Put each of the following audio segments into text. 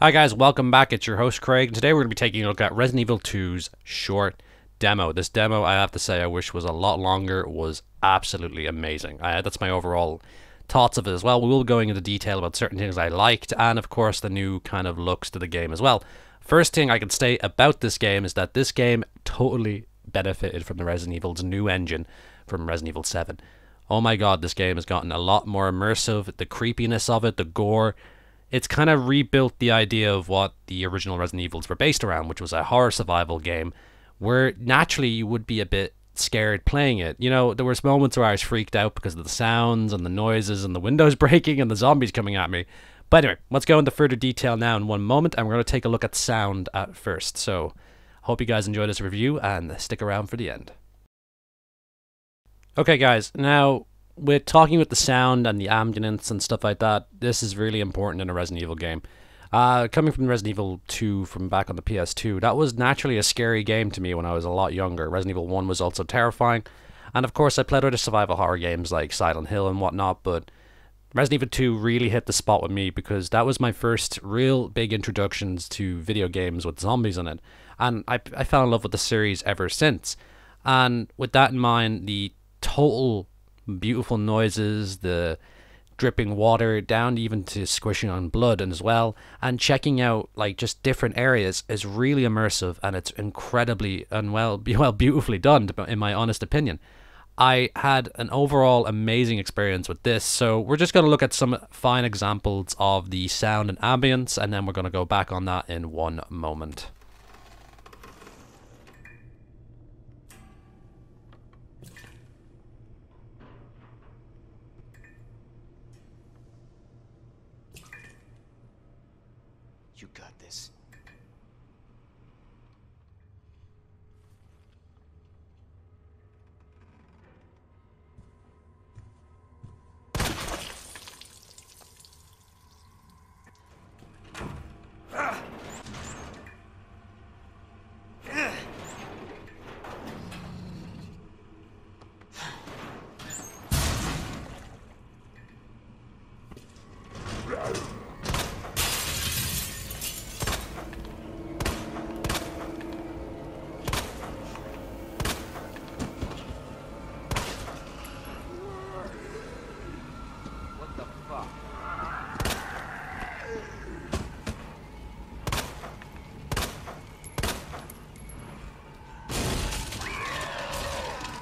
Hi guys, welcome back. It's your host Craig. Today we're going to be taking a look at Resident Evil 2's short demo. This demo, I have to say, I wish was a lot longer. It was absolutely amazing. That's my overall thoughts of it as well. We will go into detail about certain things I liked and of course the new kind of looks to the game as well. First thing I can say about this game is that this game totally benefited from the Resident Evil's new engine from Resident Evil 7. Oh my god, this game has gotten a lot more immersive. The creepiness of it, the gore. It's kind of rebuilt the idea of what the original Resident Evils were based around, which was a horror survival game where naturally you would be a bit scared playing it. You know, there was moments where I was freaked out because of the sounds and the noises and the windows breaking and the zombies coming at me. But anyway, let's go into further detail now in one moment, and we're going to take a look at sound at first. So, hope you guys enjoy this review and stick around for the end. Okay guys, now with talking with the sound and the ambience and stuff like that, this is really important in a Resident Evil game. Coming from Resident Evil 2 from back on the PS2, that was naturally a scary game to me when I was a lot younger. Resident Evil 1 was also terrifying. And of course I played other survival horror games like Silent Hill and whatnot, but Resident Evil 2 really hit the spot with me because that was my first real big introductions to video games with zombies in it. And I fell in love with the series ever since. And with that in mind, the total beautiful noises, the dripping water down even to squishing on blood and as well, and checking out like just different areas is really immersive, and it's incredibly and beautifully done in my honest opinion. I had an overall amazing experience with this, so we're just going to look at some fine examples of the sound and ambience, and then we're going to go back on that in one moment. You got this.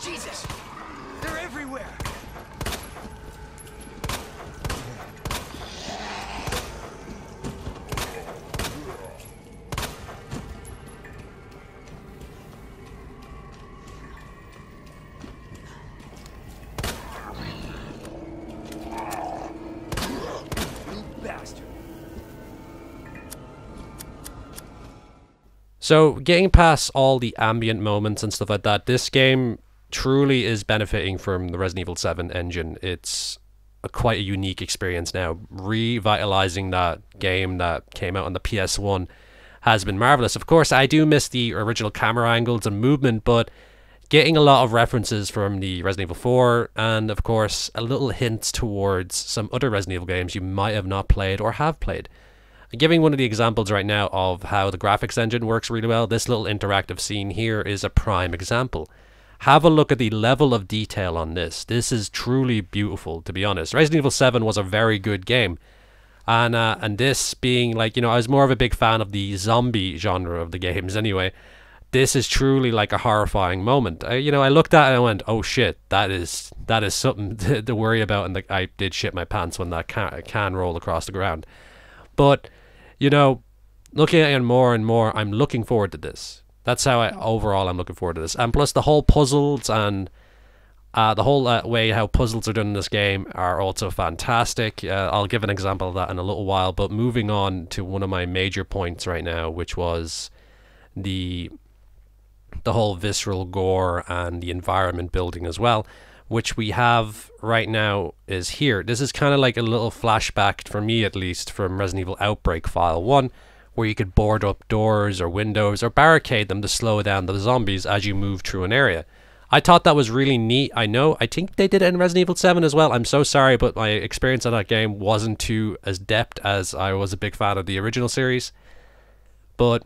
Jesus! They're everywhere! You bastard! So getting past all the ambient moments and stuff like that, this game truly is benefiting from the Resident Evil 7 engine. It's quite a unique experience now. Revitalizing that game that came out on the PS1 has been marvelous. Of course, I do miss the original camera angles and movement, but getting a lot of references from the Resident Evil 4 and of course a little hint towards some other Resident Evil games you might have not played or have played. Giving one of the examples right now of how the graphics engine works really well, this little interactive scene here is a prime example. Have a look at the level of detail on this. This is truly beautiful, to be honest. Resident Evil 7 was a very good game. And this being like, you know, I was more of a big fan of the zombie genre of the games anyway. This is truly like a horrifying moment. I looked at it and I went, oh shit, that is something to worry about. And I did shit my pants when that can rolled across the ground. But, you know, looking at it more and more, I'm looking forward to this. That's how overall I'm looking forward to this. And plus the whole puzzles and the whole way how puzzles are done in this game are also fantastic. I'll give an example of that in a little while, but moving on to one of my major points right now, which was the whole visceral gore and the environment building as well, which we have right now is here. This is kind of like a little flashback, for me at least, from Resident Evil Outbreak File 1, where you could board up doors or windows or barricade them to slow down the zombies as you move through an area. I thought that was really neat. I think they did it in Resident Evil 7 as well. I'm so sorry, but my experience on that game wasn't too as depth as I was a big fan of the original series. But,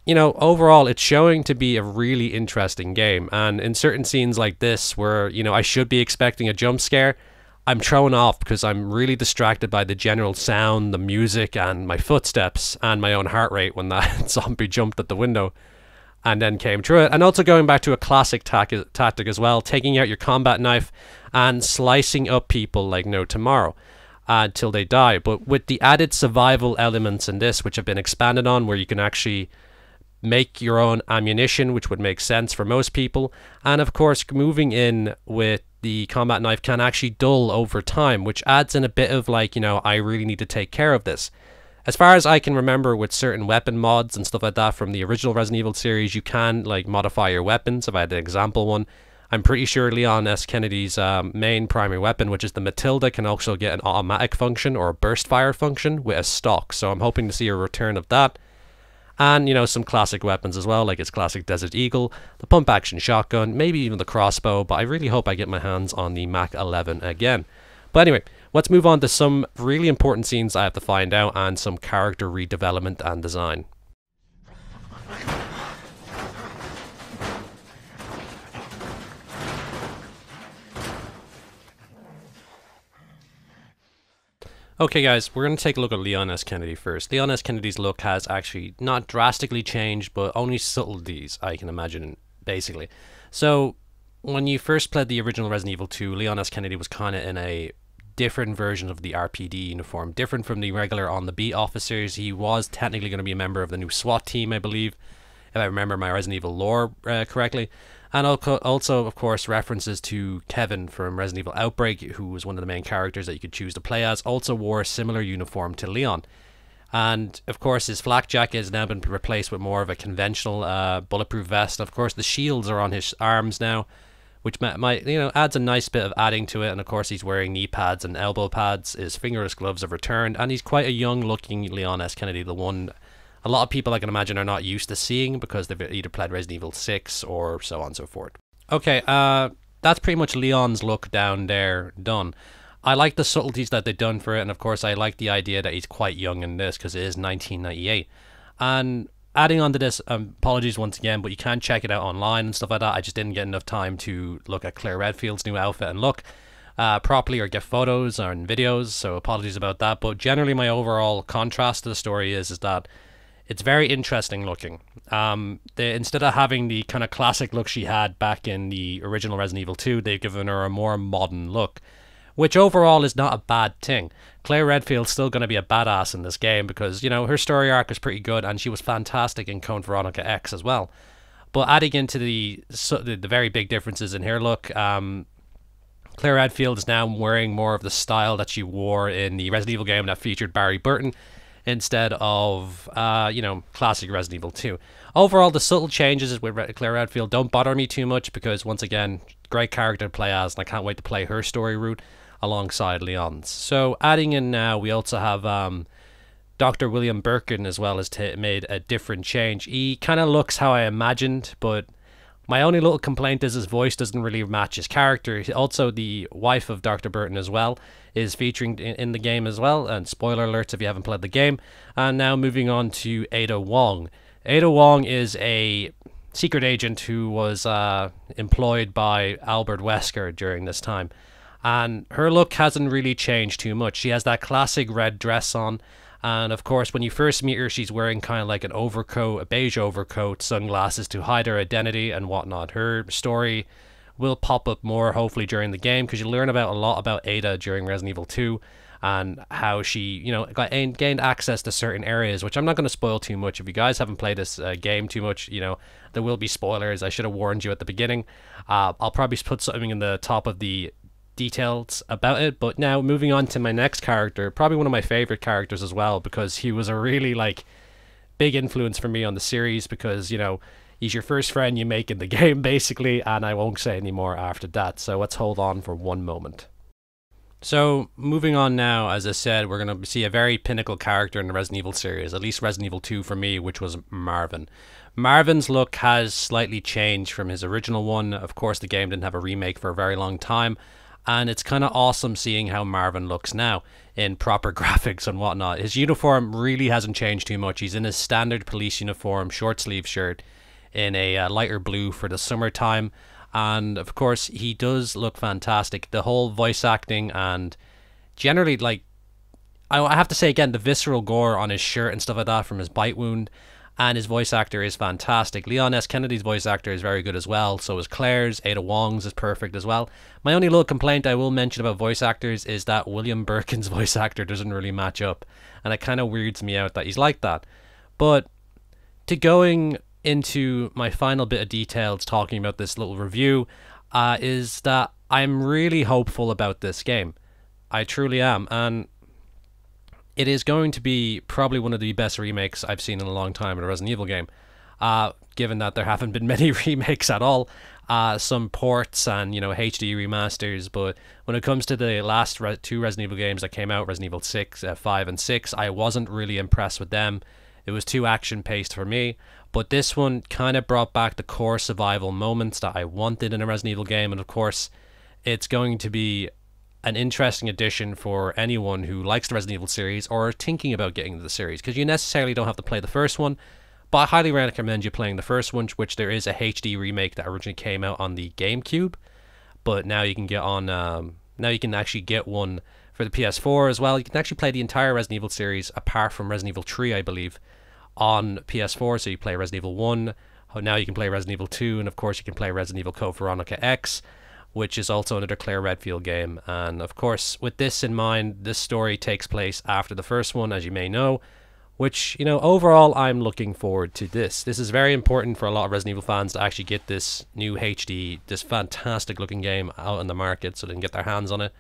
you know, overall, it's showing to be a really interesting game. And in certain scenes like this, where, you know, I should be expecting a jump scare, I'm thrown off because I'm really distracted by the general sound, the music, and my footsteps, and my own heart rate when that zombie jumped at the window and then came through it. And also going back to a classic tactic as well, taking out your combat knife and slicing up people like no tomorrow until they die. But with the added survival elements in this, which have been expanded on, where you can actually make your own ammunition, which would make sense for most people. And of course, moving in with the combat knife can actually dull over time, which adds in a bit of like, you know, I really need to take care of this. As far as I can remember, with certain weapon mods and stuff like that from the original Resident Evil series, you can like modify your weapons. If I had an example one, I'm pretty sure Leon S. Kennedy's main primary weapon, which is the Matilda, can also get an automatic function or a burst fire function with a stock. So I'm hoping to see a return of that. And, you know, some classic weapons as well, like its classic Desert Eagle, the pump action shotgun, maybe even the crossbow, but I really hope I get my hands on the Mach 11 again. But anyway, let's move on to some really important scenes I have to find out and some character redevelopment and design. Okay guys, we're going to take a look at Leon S. Kennedy first. Leon S. Kennedy's look has actually not drastically changed, but only subtleties, I can imagine, basically. So, when you first played the original Resident Evil 2, Leon S. Kennedy was kind of in a different version of the RPD uniform, different from the regular on-the-beat officers. He was technically going to be a member of the new SWAT team, I believe, if I remember my Resident Evil lore correctly. And also, of course, references to Kevin from Resident Evil Outbreak, who was one of the main characters that you could choose to play as, also wore a similar uniform to Leon. And, of course, his flak jacket has now been replaced with more of a conventional bulletproof vest. Of course, the shields are on his arms now, which might, you know, adds a nice bit of adding to it. And, of course, he's wearing knee pads and elbow pads. His fingerless gloves have returned. And he's quite a young-looking Leon S. Kennedy, the one a lot of people, I can imagine, are not used to seeing because they've either played Resident Evil 6 or so on and so forth. Okay, that's pretty much Leon's look down there done. I like the subtleties that they've done for it, and of course I like the idea that he's quite young in this because it is 1998. And adding on to this, apologies once again, but you can check it out online and stuff like that. I just didn't get enough time to look at Claire Redfield's new outfit and look properly or get photos or videos, so apologies about that. But generally my overall contrast to the story is that it's very interesting looking. Instead of having the kind of classic look she had back in the original Resident Evil 2, they've given her a more modern look, which overall is not a bad thing. Claire Redfield's still going to be a badass in this game because, you know, her story arc is pretty good and she was fantastic in Code Veronica X as well. But adding into the very big differences in her look, Claire Redfield is now wearing more of the style that she wore in the Resident Evil game that featured Barry Burton, instead of, you know, classic Resident Evil 2. Overall, the subtle changes with Claire Redfield don't bother me too much because, once again, great character to play as, and I can't wait to play her story route alongside Leon's. So, adding in now, we also have Dr. William Birkin as well, has made a different change. He kind of looks how I imagined, but my only little complaint is his voice doesn't really match his character. Also, the wife of Dr. Burton as well is featuring in the game as well, and spoiler alerts if you haven't played the game. And now moving on to Ada Wong. Ada Wong is a secret agent who was employed by Albert Wesker during this time, and her look hasn't really changed too much. She has that classic red dress on, and of course when you first meet her, she's wearing kind of like an overcoat, a beige overcoat, sunglasses to hide her identity and whatnot. Her story will pop up more hopefully during the game because you learn about a lot about Ada during Resident Evil 2 and how she, you know, gained access to certain areas, which I'm not going to spoil too much. If you guys haven't played this game too much, you know, there will be spoilers. I should have warned you at the beginning. I'll probably put something in the top of the details about it. But now moving on to my next character, probably one of my favorite characters as well, because he was a really like big influence for me on the series, because, you know, he's your first friend you make in the game basically, and I won't say any more after that, so let's hold on for one moment. So, moving on now, as I said, we're going to see a very pinnacle character in the Resident Evil series, at least Resident Evil 2 for me, which was Marvin. Marvin's look has slightly changed from his original one. Of course, the game didn't have a remake for a very long time, and it's kind of awesome seeing how Marvin looks now in proper graphics and whatnot. His uniform really hasn't changed too much. He's in his standard police uniform, short sleeve shirt, in a lighter blue for the summertime. And of course, he does look fantastic. The whole voice acting and generally, like, I have to say again, the visceral gore on his shirt and stuff like that from his bite wound, and his voice actor is fantastic. Leon S. Kennedy's voice actor is very good as well. So is Claire's. Ada Wong's is perfect as well. My only little complaint I will mention about voice actors is that William Birkin's voice actor doesn't really match up, and it kind of weirds me out that he's like that. But to going into my final bit of details talking about this little review, is that I'm really hopeful about this game. I truly am, and it is going to be probably one of the best remakes I've seen in a long time in a Resident Evil game, given that there haven't been many remakes at all. Some ports and, HD remasters, but when it comes to the last two Resident Evil games that came out, Resident Evil 6, 5 and 6, I wasn't really impressed with them. It was too action-paced for me, but this one kind of brought back the core survival moments that I wanted in a Resident Evil game, and of course, it's going to be an interesting addition for anyone who likes the Resident Evil series or are thinking about getting into the series, because you necessarily don't have to play the first one, but I highly recommend you playing the first one, which there is a HD remake that originally came out on the GameCube, but now you can get on, now you can actually get one for the PS4 as well. You can actually play the entire Resident Evil series, apart from Resident Evil 3, I believe, on PS4, so you play Resident Evil 1, now you can play Resident Evil 2, and of course you can play Resident Evil Code Veronica X, which is also another Claire Redfield game. And of course, with this in mind, this story takes place after the first one, as you may know, which, overall, I'm looking forward to this. This is very important for a lot of Resident Evil fans to actually get this new HD, this fantastic looking game out in the market so they can get their hands on it,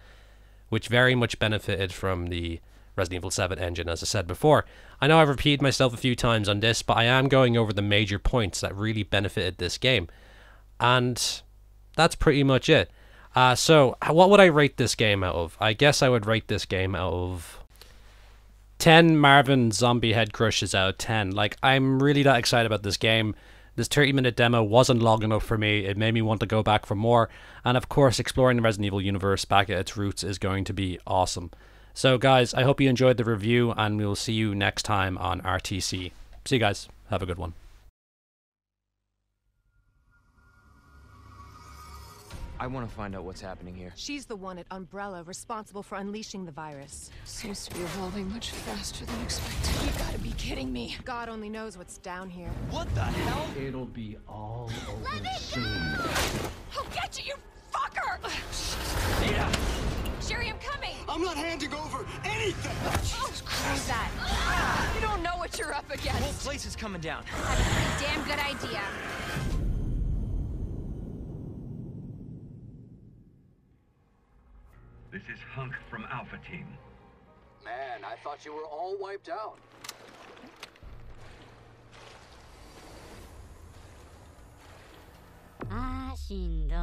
which very much benefited from the Resident Evil 7 engine, as I said before. I know I've repeated myself a few times on this, but I am going over the major points that really benefited this game. And that's pretty much it. So, what would I rate this game out of? I guess I would rate this game out of 10 Marvin zombie head crushes out of 10. Like, I'm really that excited about this game. This 30-minute demo wasn't long enough for me. It made me want to go back for more. And of course, exploring the Resident Evil universe back at its roots is going to be awesome. So guys, I hope you enjoyed the review, and we'll see you next time on RTC. See you guys. Have a good one. I want to find out what's happening here. She's the one at Umbrella responsible for unleashing the virus. Seems to be evolving much faster than expected. You gotta be kidding me. God only knows what's down here. What the hell? It'll be all over soon. I'll get you, you fucker! Yeah. Sherry, I'm coming! I'm not handing over anything! Jesus Christ. That. You don't know what you're up The against. whole place is coming down. That's a pretty damn good idea. This is Hunk from Alpha Team. Man, I thought you were all wiped out. Ah, しんど。